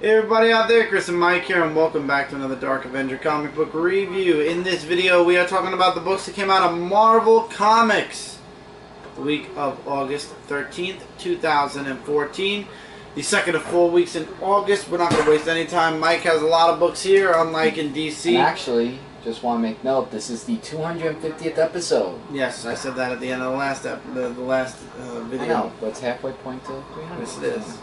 Hey everybody out there, Chris and Mike here, and welcome back to another Dark Avenger Comic Book review. In this video, we are talking about the books that came out of Marvel Comics the week of August 13th, 2014. The second of 4 weeks in August. We're not going to waste any time. Mike has a lot of books here, unlike in DC. And actually, just want to make note, this is the 250th episode. Yes, I said that at the end of the last video. I know, but it's halfway point to 300. Yes, it is.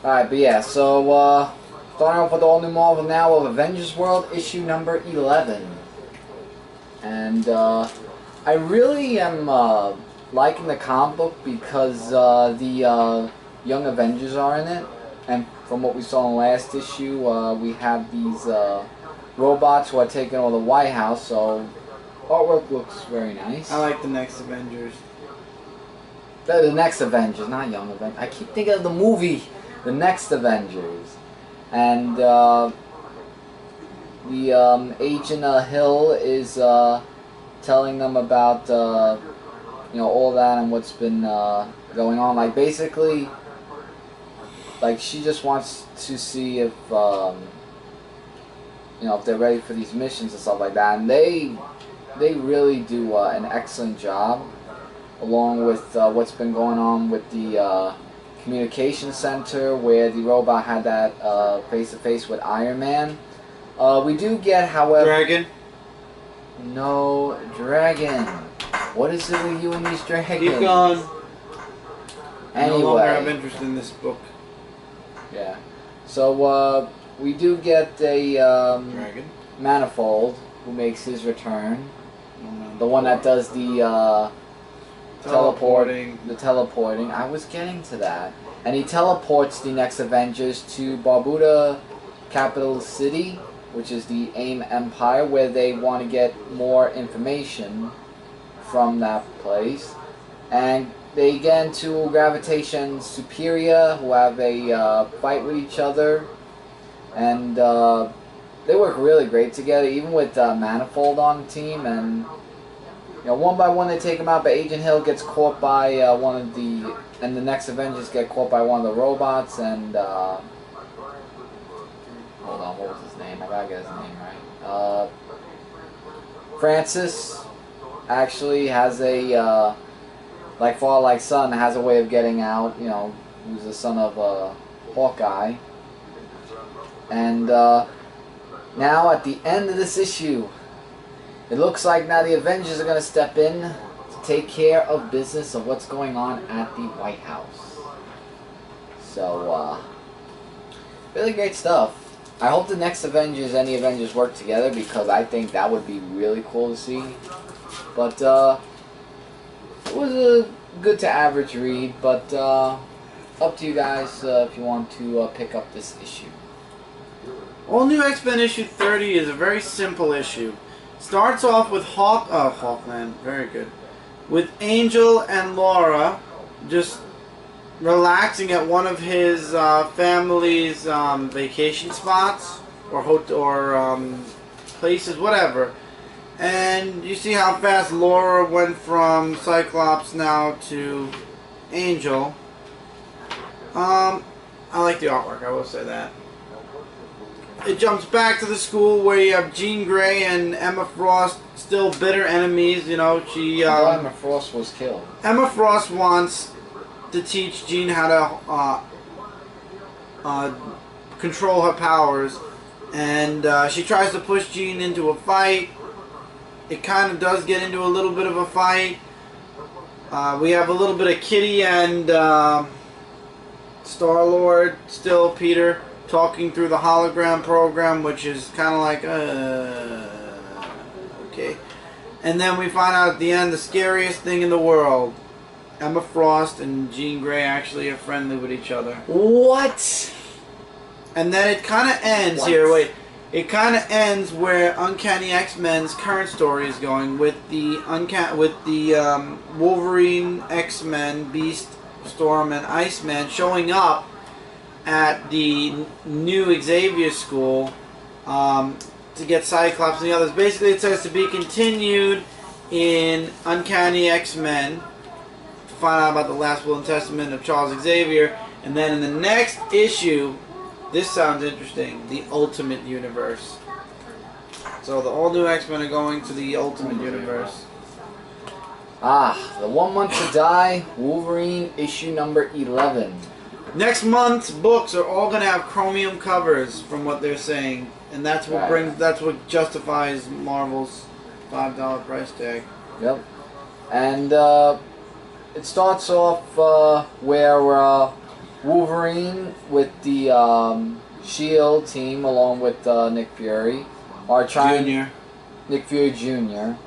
Alright, but yeah, so, starting off with the all-new Marvel now of Avengers World, issue number 11. And, I really am, liking the comic book because, the, Young Avengers are in it. And from what we saw in the last issue, we have these, robots who are taking over the White House, so artwork looks very nice. I like the next Avengers. The next Avengers, not Young Avengers. I keep thinking of the movie, The Next Avengers. And the Agent Hill is telling them about you know, all that and what's been going on. Like basically, like she just wants to see if you know, if they're ready for these missions and stuff like that. And they really do an excellent job, along with what's been going on with the communication center, where the robot had that face-to-face with Iron Man. We do get, however... Dragon? No, dragon. What is it with you and these dragons? Keep going. Anyway. No longer have interest in this book. Yeah. So, we do get a Dragon? Manifold, who makes his return. The one that does the teleporting. I was getting to that. And he teleports the next Avengers to Barbuda Capital City, which is the AIM Empire, where they want to get more information from that place. And they get into Gravitation Superior, who have a fight with each other. And they work really great together, even with Manifold on the team. And you know, one by one they take him out, but Agent Hill gets caught by one of the... And the next Avengers get caught by one of the robots, and... hold on, what was his name? I gotta get his name right. Francis actually has a... like father, like son, has a way of getting out, you know, who's the son of Hawkeye. And now at the end of this issue, it looks like now the Avengers are going to step in to take care of business of what's going on at the White House. So, really great stuff. I hope the next Avengers, any Avengers, work together, because I think that would be really cool to see. But, it was a good to average read, but up to you guys if you want to pick up this issue. All New X-Men issue 30 is a very simple issue. Starts off with Hawkland, very good. With Angel and Laura just relaxing at one of his family's vacation spots or places, whatever. And you see how fast Laura went from Cyclops now to Angel. I like the artwork, I will say that. It jumps back to the school where you have Jean Grey and Emma Frost, still bitter enemies. You know, Emma Frost was killed. Emma Frost wants to teach Jean how to control her powers, and she tries to push Jean into a fight. It kind of does get into a little bit of a fight. We have a little bit of Kitty and Star-Lord, still Peter, talking through the hologram program, which is kind of like, okay. And then we find out at the end the scariest thing in the world. Emma Frost and Jean Grey actually are friendly with each other. What? And then it kind of ends here, wait. It kind of ends where Uncanny X-Men's current story is going, with the Wolverine, X-Men, Beast, Storm, and Iceman showing up at the new Xavier school to get Cyclops and the others. Basically, it says to be continued in Uncanny X-Men, find out about the last will and testament of Charles Xavier, and then in the next issue This sounds interesting. The Ultimate Universe. So the all new X-Men are going to the Ultimate Universe. Ah, the 1 month to die, Wolverine issue number 11. Next month's books are all gonna have chromium covers, from what they're saying, and that's what that's what justifies Marvel's $5 price tag. Yep. And it starts off where Wolverine with the Shield team, along with Nick Fury, are trying. Nick Fury Jr.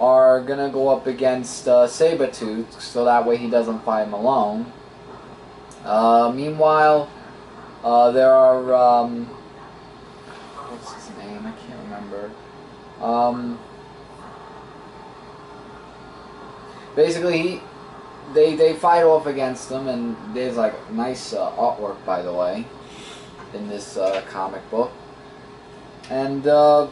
are gonna go up against Sabretooth, so that way he doesn't fight him alone. Meanwhile, there are what's his name? I can't remember. Basically, they fight off against them, and there's like nice artwork, by the way, in this comic book. And you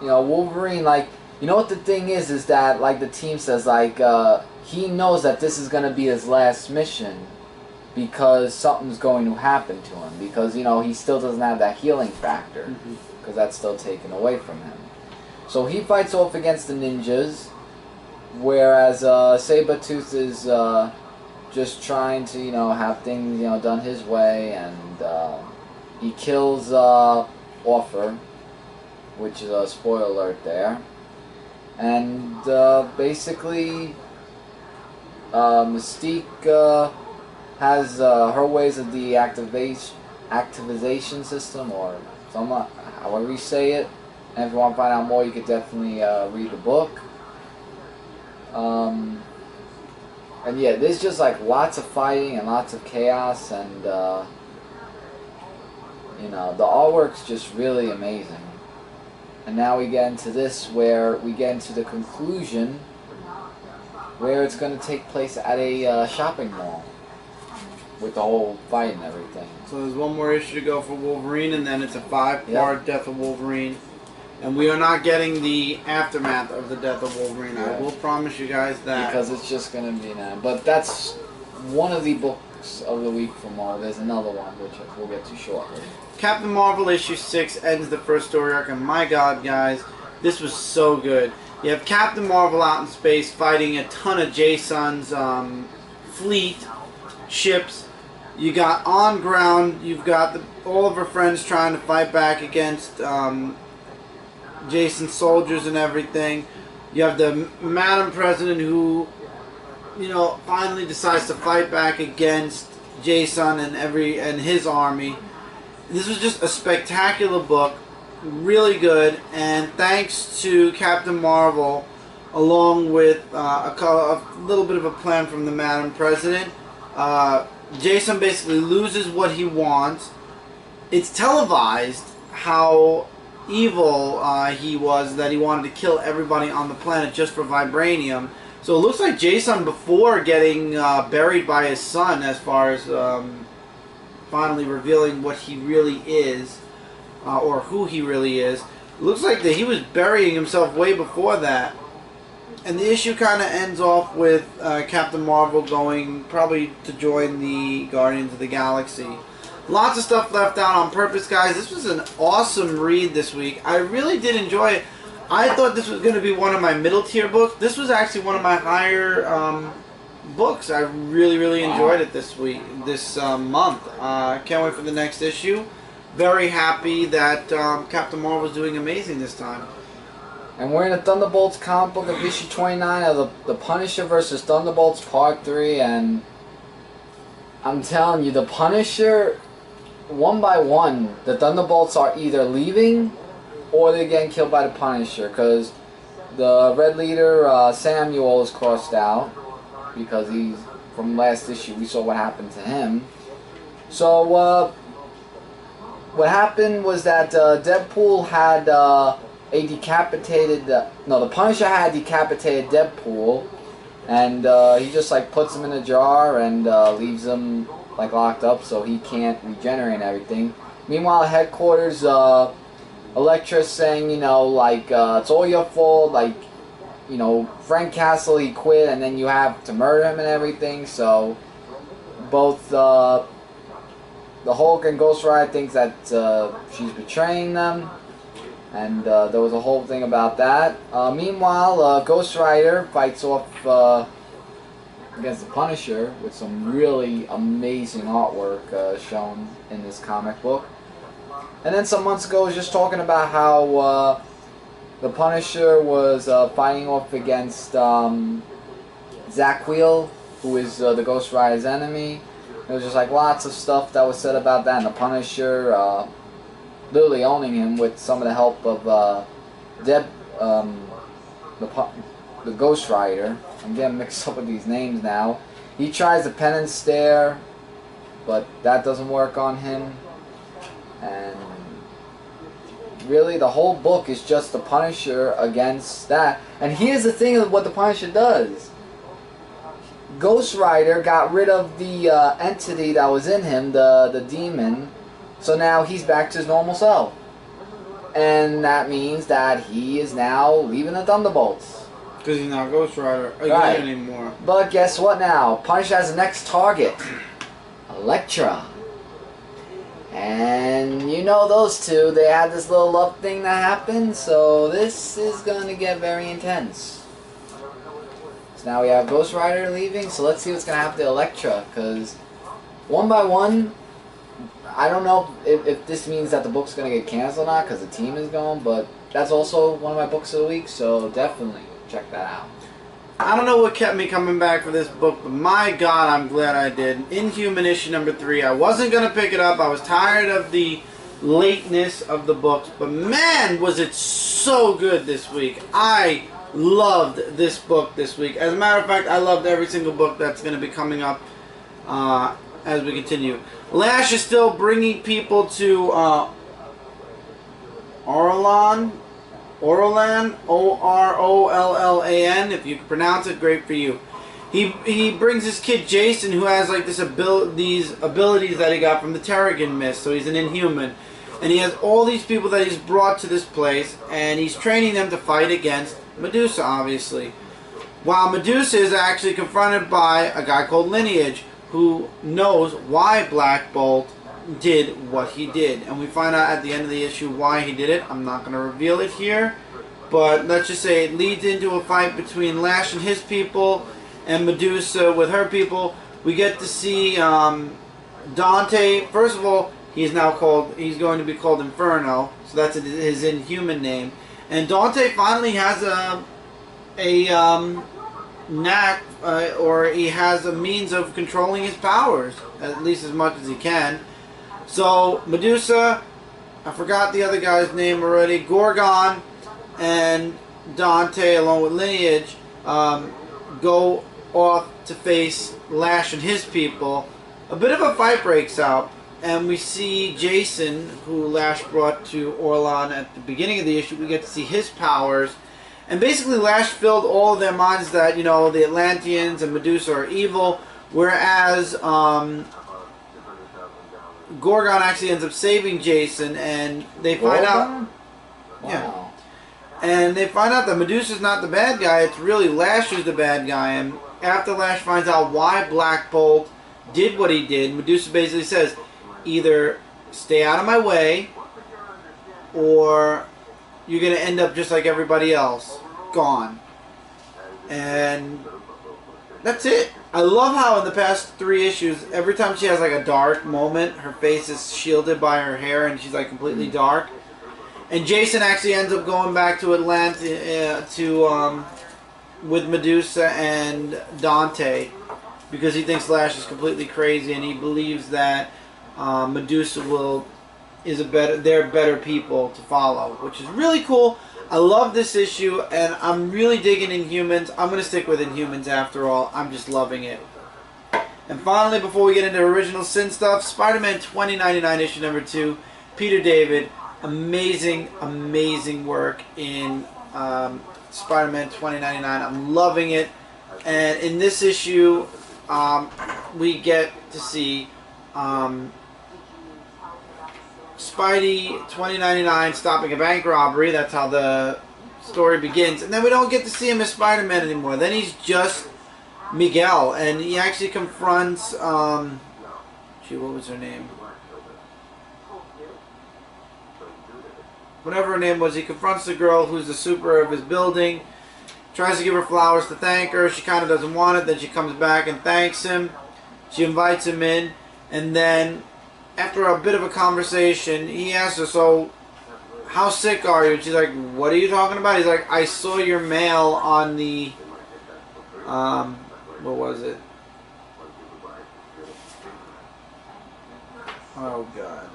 know, Wolverine, like, you know what the thing is that, like the team says, like he knows that this is gonna be his last mission because something's going to happen to him, because, you know, he still doesn't have that healing factor, because that's still taken away from him. So he fights off against the ninjas, whereas Sabretooth is just trying to, you know, have things, you know, done his way, and he kills Offer, which is a spoiler alert there. And basically Mystique has her ways of the activation system, or somewhat, however you say it. And if you want to find out more, you could definitely read the book. And yeah, there's just like lots of fighting and lots of chaos, and you know, the artwork's just really amazing. And now we get into this, where we get into the conclusion, where it's going to take place at a shopping mall, with the whole fight and everything. So there's one more issue to go for Wolverine, and then it's a 5-part Death of Wolverine. And we are not getting the aftermath of the Death of Wolverine. Yeah. I will promise you guys that. Because it's just going to be now. But that's one of the books of the week from Marvel. There's another one, which we'll get to shortly. Captain Marvel issue 6 ends the first story arc, and my god, guys, this was so good. You have Captain Marvel out in space fighting a ton of Jason's fleet ships. You got on ground, you've got all of her friends trying to fight back against Jason's soldiers and everything. You have the Madam President who, you know, finally decides to fight back against Jason and his army. This was just a spectacular book, really good, and thanks to Captain Marvel, along with a little bit of a plan from the Madam President, Jason basically loses what he wants. It's televised how evil he was, that he wanted to kill everybody on the planet just for vibranium. So it looks like Jason, before getting buried by his son, as far as finally revealing what he really is, or who he really is, it looks like that he was burying himself way before that. And the issue kind of ends off with Captain Marvel going probably to join the Guardians of the Galaxy. Lots of stuff left out on purpose, guys. This was an awesome read this week. I really did enjoy it. I thought this was going to be one of my middle tier books. This was actually one of my higher books. I really enjoyed it this week, this month. Can't wait for the next issue. Very happy that Captain Marvel is doing amazing this time. And we're in the Thunderbolts comic book of issue 29 of the Punisher versus Thunderbolts Part 3, and I'm telling you, the Punisher, one by one, the Thunderbolts are either leaving or they're getting killed by the Punisher, because the Red Leader, Samuel, is crossed out, because he's, from last issue, we saw what happened to him. So, what happened was that DeadPool had a decapitated, no, the Punisher had decapitated DeadPool, and he just like puts him in a jar and leaves him like locked up so he can't regenerate and everything. Meanwhile, at headquarters, Elektra's saying, you know, like, it's all your fault, like, you know, Frank Castle, he quit, and then you have to murder him and everything. So both the the Hulk and Ghost Rider thinks that she's betraying them, and there was a whole thing about that. Meanwhile, Ghost Rider fights off against the Punisher with some really amazing artwork shown in this comic book. And then some months ago, I was just talking about how the Punisher was fighting off against Zach Wheel, who is the Ghost Rider's enemy. There was just like lots of stuff that was said about that, and the Punisher literally owning him with some of the help of the Ghost Rider. I'm getting mixed up with these names now. He tries the pen and stare, but that doesn't work on him. And really, the whole book is just the Punisher against that. And here's the thing of what the Punisher does. Ghost Rider got rid of the entity that was in him, the demon, so now he's back to his normal self. And that means that he is now leaving the Thunderbolts. Because he's not Ghost Rider Right. anymore. But guess what now? Punisher has the next target. Elektra. And you know those two, they had this little love thing that happened, so this is going to get very intense. So now we have Ghost Rider leaving, so let's see what's going to happen to Elektra, because one by one, I don't know if this means that the book's going to get canceled or not, because the team is gone, but that's also one of my books of the week, so definitely check that out. I don't know what kept me coming back for this book, but my God, I'm glad I did. Inhuman issue number 3. I wasn't going to pick it up. I was tired of the lateness of the books, but man, was it so good this week. I loved this book this week. As a matter of fact, I loved every single book that's going to be coming up as we continue. Lash is still bringing people to Orollan, O-R-O-L-L-A-N. If you can pronounce it, great for you. He brings his kid Jason, who has like these abilities that he got from the Terrigen Mist. So he's an Inhuman, and he has all these people that he's brought to this place, and he's training them to fight against Medusa, obviously. While Medusa is actually confronted by a guy called Lineage, who knows why Black Bolt did what he did, and we find out at the end of the issue why he did it. I'm not going to reveal it here, but let's just say it leads into a fight between Lash and his people and Medusa with her people. We get to see Dante. First of all, he's going to be called Inferno, so that's his Inhuman name. And Dante finally has a knack, or he has a means of controlling his powers, at least as much as he can. So Medusa, I forgot the other guy's name already, Gorgon, and Dante, along with Lineage, go off to face Lash and his people. A bit of a fight breaks out, and we see Jason, who Lash brought to Orollan at the beginning of the issue. We get to see his powers, and basically Lash filled all of their minds that, you know, the Atlanteans and Medusa are evil, whereas Gorgon actually ends up saving Jason, and they find out. Wow. Yeah. And they find out that Medusa's not the bad guy, it's really Lash who's the bad guy. And after Lash finds out why Black Bolt did what he did, Medusa basically says, either stay out of my way, or you're going to end up just like everybody else, gone. And that's it. I love how in the past 3 issues, every time she has like a dark moment, her face is shielded by her hair and she's like completely dark. And Jason actually ends up going back to Atlanta with Medusa and Dante, because he thinks Lash is completely crazy, and he believes that Medusa they're better people to follow, which is really cool. I love this issue, and I'm really digging Inhumans. I'm going to stick with Inhumans after all. I'm just loving it. And finally, before we get into original Sin stuff, Spider-Man 2099 issue number 2, Peter David. Amazing, amazing work in Spider-Man 2099. I'm loving it. And in this issue, we get to see Spidey 2099 stopping a bank robbery. That's how the story begins. And then we don't get to see him as Spider-Man anymore. Then he's just Miguel. And he actually confronts, what was her name? whatever her name was, he confronts the girl who's the super of his building, tries to give her flowers to thank her. She kind of doesn't want it. Then she comes back and thanks him. She invites him in, and then after a bit of a conversation, he asks her, so how sick are you? And she's like, what are you talking about? He's like, I saw your mail on the, what was it? Oh, God.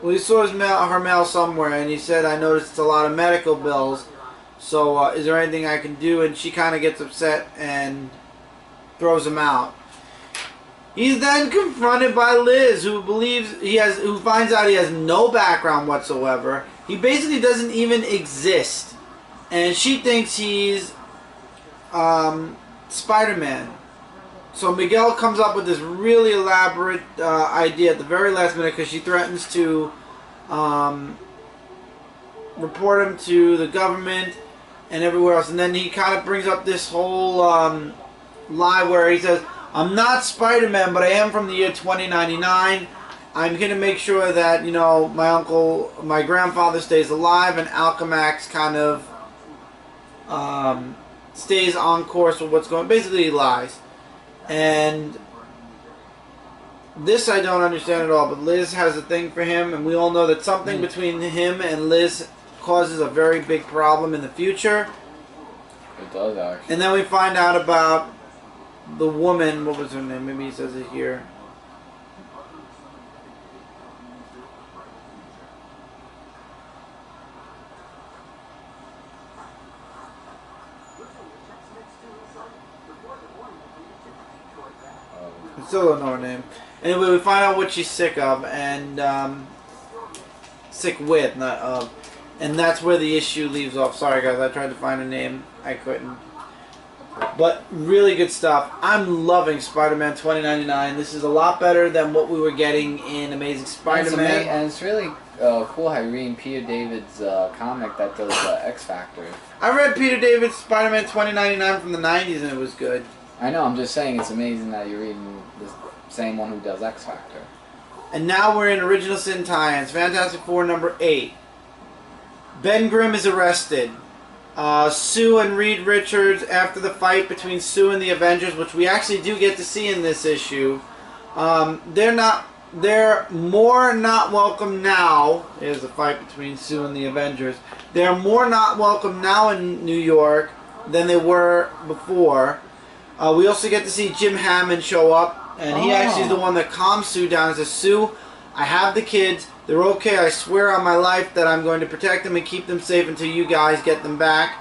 Well, he saw her mail somewhere, and he said, I noticed it's a lot of medical bills, so is there anything I can do? And she kind of gets upset and throws him out. He's then confronted by Liz, who who finds out he has no background whatsoever. He basically doesn't even exist, and she thinks he's Spider-Man. So Miguel comes up with this really elaborate idea at the very last minute, because she threatens to report him to the government and everywhere else. And then he kind of brings up this whole lie where he says, I'm not Spider-Man, but I am from the year 2099. I'm going to make sure that, you know, my grandfather stays alive, and Alchemax kind of stays on course with what's going on. Basically, he lies. And this I don't understand at all, but Liz has a thing for him, and we all know that something between him and Liz causes a very big problem in the future. It does, actually. And then we find out about the woman, what was her name? Maybe he says it here. I still don't know her name. Anyway, we find out what she's sick of, and sick with, not of. And that's where the issue leaves off. Sorry guys, I tried to find a name. I couldn't. But really good stuff. I'm loving Spider-Man 2099. This is a lot better than what we were getting in Amazing Spider-Man. And it's really cool how you're reading Peter David's comic that does X Factor. I read Peter David's Spider-Man 2099 from the 90s, and it was good. I know, I'm just saying it's amazing that you're reading the same one who does X Factor. And now we're in Original Sin tie-ins. Fantastic Four number 8. Ben Grimm is arrested. Sue and Reed Richards, after the fight between Sue and the Avengers, which we actually do get to see in this issue, they're more not welcome now. Here's the fight between Sue and the Avengers. They're more not welcome now in New York than they were before. We also get to see Jim Hammond show up, and he actually is the one that calms Sue down and says, Sue, I have the kids. They're okay. I swear on my life that I'm going to protect them and keep them safe until you guys get them back.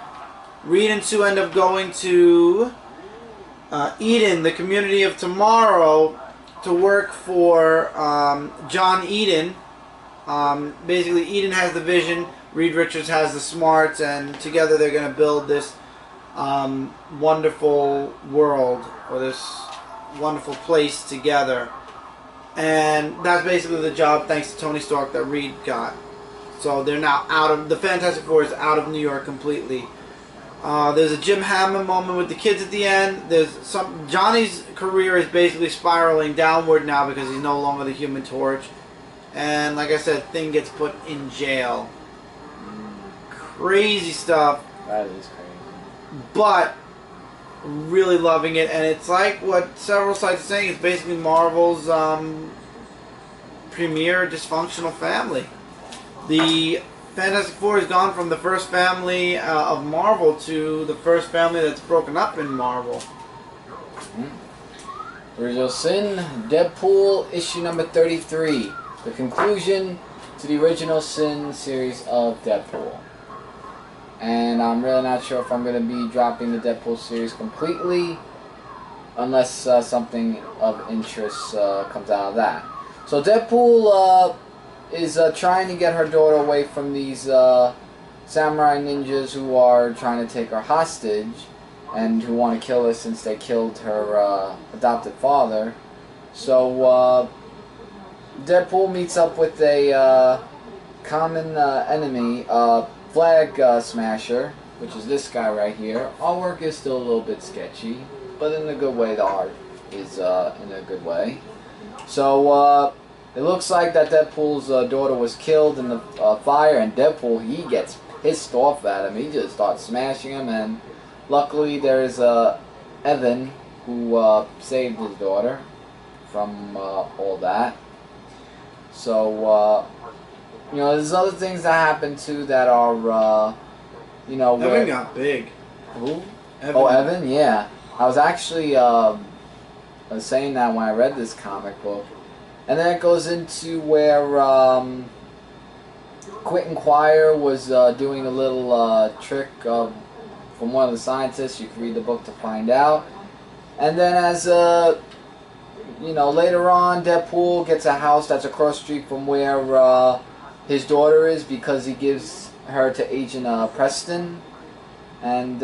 Reed and Sue end up going to Eden, the community of tomorrow, to work for John Eden. Basically, Eden has the vision, Reed Richards has the smarts, and together they're going to build this wonderful world, or this wonderful place together. And that's basically the job, thanks to Tony Stark, that Reed got. So they're now out of, the Fantastic Four is out of New York completely. There's a Jim Hammond moment with the kids at the end. Johnny's career is basically spiraling downward now because he's no longer the Human Torch. And like I said, Thing gets put in jail. Crazy stuff. That is crazy. But really loving it, and it's like what several sites are saying, it's basically Marvel's premier dysfunctional family. The Fantastic Four has gone from the first family of Marvel to the first family that's broken up in Marvel. Original Sin, DeadPool, issue number 33. The conclusion to the Original Sin series of DeadPool. And I'm really not sure if I'm going to be dropping the DeadPool series completely, unless something of interest comes out of that. So DeadPool is trying to get her daughter away from these samurai ninjas who are trying to take her hostage and who want to kill her since they killed her adopted father. So DeadPool meets up with a common enemy, Flag Smasher, which is this guy right here. Artwork is still a little bit sketchy, but in a good way. The art is in a good way. So it looks like that Deadpool's daughter was killed in the fire, and Deadpool, he gets pissed off at him. He just starts smashing him, and luckily there's Evan who saved his daughter from all that. So, you know, there's other things that happen too that are, you know, Evan got big. Who? Evan. Oh, Evan, yeah. I was actually saying that when I read this comic book. And then it goes into where Quentin Quire was doing a little trick from one of the scientists. You can read the book to find out. And then as, you know, later on, Deadpool gets a house that's across the street from where his daughter is because he gives her to Agent Preston. And,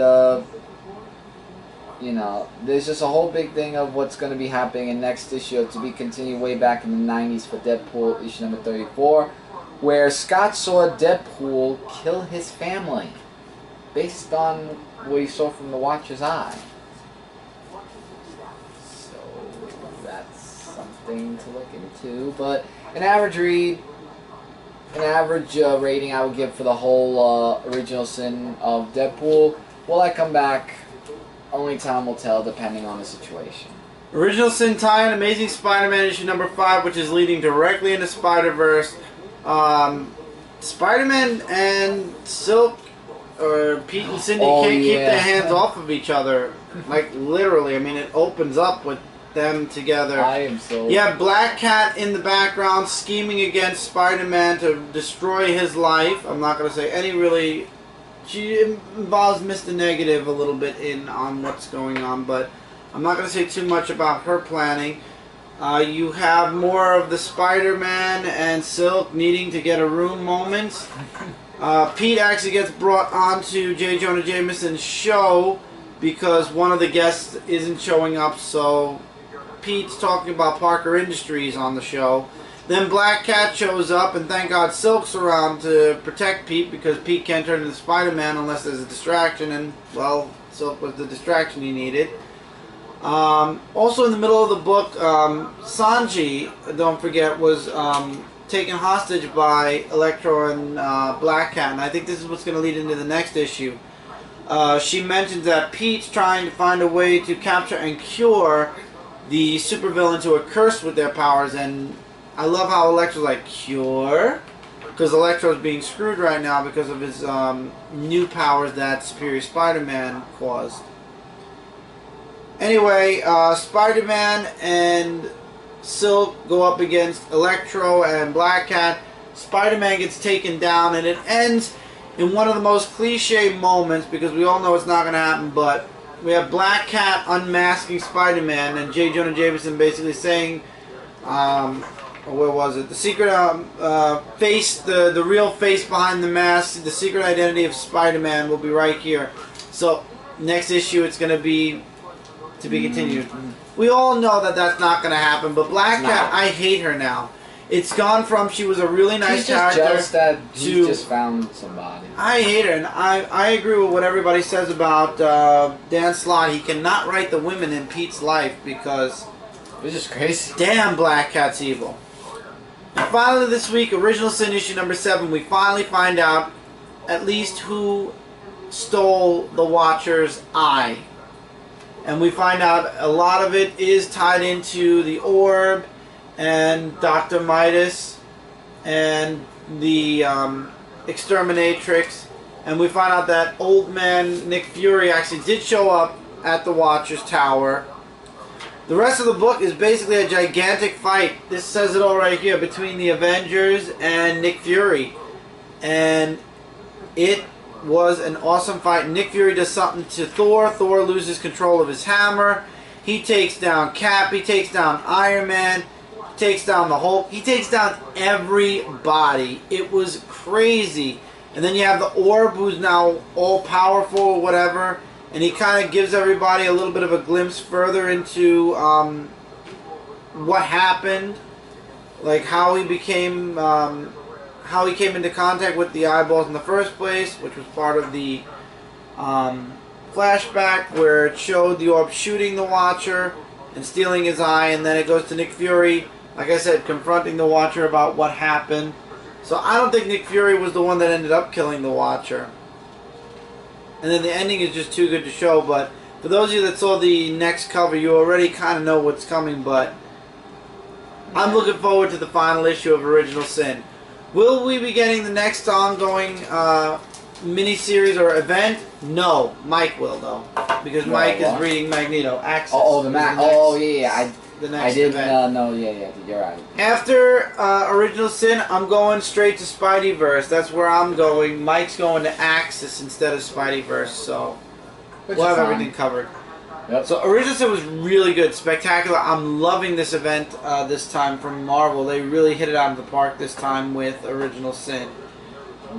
you know, there's just a whole big thing of what's going to be happening in next issue, to be continued way back in the 90s for Deadpool issue number 34, where Scott saw Deadpool kill his family based on what he saw from the Watcher's eye. So that's something to look into. But an average read, an average rating I would give for the whole original sin of Deadpool. Will I come back? Only time will tell, depending on the situation. Original Sin tie-in, Amazing Spider-Man issue number 5, which is leading directly into Spider-Verse. Spider-Man and Silk, or Pete and Cindy, can't keep their hands off of each other. Like, literally. I mean, it opens up with them together. I am so... You have Black Cat in the background scheming against Spider-Man to destroy his life. I'm not going to say any really... She involves Mr. Negative a little bit on what's going on, but I'm not going to say too much about her planning. You have more of the Spider-Man and Silk needing to get a room moments. Pete actually gets brought onto J. Jonah Jameson's show because one of the guests isn't showing up, so Pete's talking about Parker Industries on the show. Then Black Cat shows up, and thank God Silk's around to protect Pete, because Pete can't turn into Spider-Man unless there's a distraction, and, well, Silk was the distraction he needed. Also in the middle of the book, Sanji, don't forget, was taken hostage by Electro and Black Cat, and I think this is what's going to lead into the next issue. She mentions that Pete's trying to find a way to capture and cure the supervillains who are cursed with their powers, and I love how Electro's like, cure? Because Electro's being screwed right now because of his new powers that Superior Spider-Man caused. Anyway, Spider-Man and Silk go up against Electro and Black Cat. Spider-Man gets taken down, and it ends in one of the most cliche moments, because we all know it's not going to happen, but we have Black Cat unmasking Spider-Man, and J. Jonah Jameson basically saying, where was it? The secret face, the real face behind the mask, the secret identity of Spider-Man will be right here. So, next issue it's going to be to be continued. We all know that that's not going to happen, but Black Cat, I hate her now. It's gone from she was a really nice character jealous that to just found somebody. I hate her, and I agree with what everybody says about Dan Slott. He cannot write the women in Pete's life because It's just crazy. Damn, Black Cat's evil. And finally this week, Original Sin issue number 7, we finally find out at least who stole the Watcher's eye. And we find out a lot of it is tied into the Orb and Dr. Midas and the Exterminatrix. And we find out that old man Nick Fury actually did show up at the Watcher's Tower. The rest of the book is basically a gigantic fight. This says it all right here, between the Avengers and Nick Fury. And it was an awesome fight. Nick Fury does something to Thor. Thor loses control of his hammer. He takes down Cap. He takes down Iron Man. He takes down the Hulk. He takes down everybody. It was crazy. And then you have the Orb, who's now all-powerful or whatever. And he kind of gives everybody a little bit of a glimpse further into what happened, like how he became, how he came into contact with the eyeballs in the first place, which was part of the flashback where it showed the Orb shooting the Watcher and stealing his eye, and then it goes to Nick Fury like I said, confronting the Watcher about what happened. So I don't think Nick Fury was the one that ended up killing the Watcher. And then the ending is just too good to show. But for those of you that saw the next cover, you already kind of know what's coming. But I'm looking forward to the final issue of Original Sin. Will we be getting the next ongoing miniseries or event? No, Mike will though, because Mike is reading Magneto. Access. I did know. Yeah, you're right. After Original Sin, I'm going straight to Spideyverse. That's where I'm going. Mike's going to Axis instead of Spideyverse, so we'll have everything covered. Yep. So Original Sin was really good, spectacular. I'm loving this event this time from Marvel. They really hit it out of the park this time with Original Sin.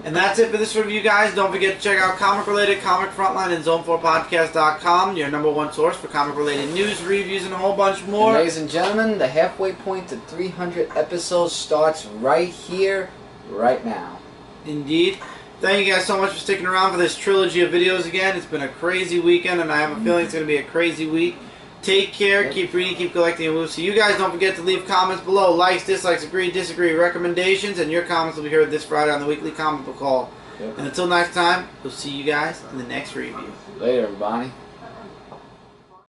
And that's it for this review, guys. Don't forget to check out comic-related, Comic Frontline, and Zone4Podcast.com, your #1 source for comic-related news, reviews, and a whole bunch more. And ladies and gentlemen, the halfway point to 300 episodes starts right here, right now. Indeed. Thank you guys so much for sticking around for this trilogy of videos again. It's been a crazy weekend, and I have a feeling it's going to be a crazy week. Take care, keep reading, keep collecting, and we'll see you guys. Don't forget to leave comments below. Likes, dislikes, agree, disagree, recommendations, and your comments will be heard this Friday on the weekly comic book haul. Yep. And until next time, we'll see you guys in the next review. Later, everybody.